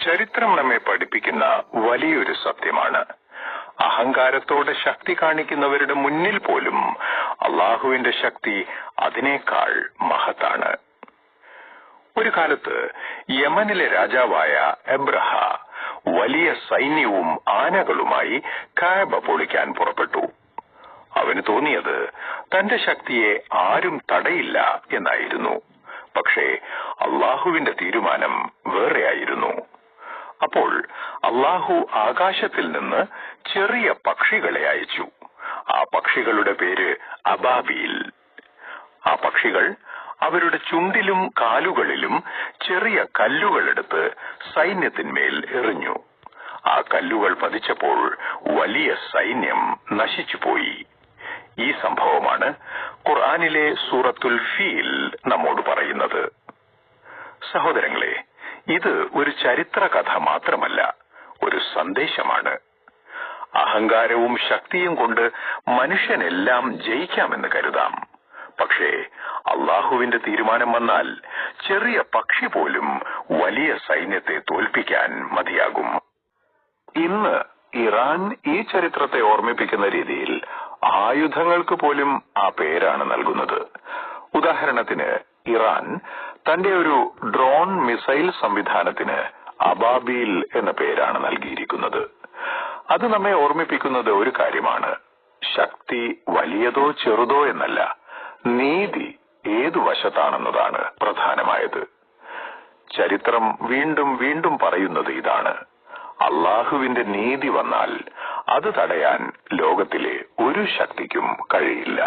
ചരിത്രം നമ്മെ പഠിപ്പിക്കുന്ന വലിയൊരു സത്യമാണ്. അഹങ്കാരത്തോടെ ശക്തി കാണിക്കുന്നവരുടെ മുന്നിൽ പോലും അള്ളാഹുവിന്റെ ശക്തി അതിനേക്കാൾ മഹത്താണ്. ഒരു കാലത്ത് യമനിലെ രാജാവായ എബ്രഹ വലിയ സൈന്യവും ആനകളുമായി കഅബ പൊളിക്കാൻ പുറപ്പെട്ടു. അവന് തോന്നിയത് തന്റെ ശക്തിയെ ആരും തടയില്ല എന്നായിരുന്നു. പക്ഷേ അള്ളാഹുവിന്റെ തീരുമാനം വേറെയായിരുന്നു. അപ്പോൾ അള്ളാഹു ആകാശത്തിൽ നിന്ന് ചെറിയ പക്ഷികളെ അയച്ചു. ആ പക്ഷികളുടെ പേര് അബാബീൽ. ആ പക്ഷികൾ അവരുടെ ചുണ്ടിലും കാലുകളിലും ചെറിയ കല്ലുകളെടുത്ത് സൈന്യത്തിന്മേൽ എറിഞ്ഞു. ആ കല്ലുകൾ പതിച്ചപ്പോൾ വലിയ സൈന്യം നശിച്ചുപോയി. ഈ സംഭവമാണ് ഖുർആനിലെ സൂറത്തുൽ ഫീൽ നമ്മോട് പറയുന്നത്. സഹോദരങ്ങളെ, ഇത് ഒരു ചരിത്ര കഥ മാത്രമല്ല, ഒരു സന്ദേശമാണ്. അഹങ്കാരവും ശക്തിയും കൊണ്ട് മനുഷ്യനെല്ലാം ജയിക്കാമെന്ന് കരുതാം. പക്ഷേ അള്ളാഹുവിന്റെ തീരുമാനം വന്നാൽ ചെറിയ പക്ഷി പോലും വലിയ സൈന്യത്തെ തോൽപ്പിക്കാൻ മതിയാകും. ഇന്ന് ഇറാൻ ഈ ചരിത്രത്തെ ഓർമ്മിപ്പിക്കുന്ന രീതിയിൽ ആയുധങ്ങൾക്ക് പോലും ആ പേരാണ് നൽകുന്നത്. ഉദാഹരണത്തിന്, ഇറാൻ തന്റെ ഒരു ഡ്രോൺ മിസൈൽ സംവിധാനത്തിന് അബാബീൽ എന്ന പേരാണ് നൽകിയിരിക്കുന്നത്. അത് നമ്മെ ഓർമ്മിപ്പിക്കുന്നത് ഒരു കാര്യമാണ്: ശക്തി വലിയതോ ചെറുതോ എന്നല്ല, നീതി ഏതു വശത്താണെന്നതാണ് പ്രധാനമായത്. ചരിത്രം വീണ്ടും വീണ്ടും പറയുന്നത് ഇതാണ്: അള്ളാഹുവിന്റെ നീതി വന്നാൽ അത് തടയാൻ ലോകത്തിലെ ഒരു ശക്തിക്കും കഴിയില്ല.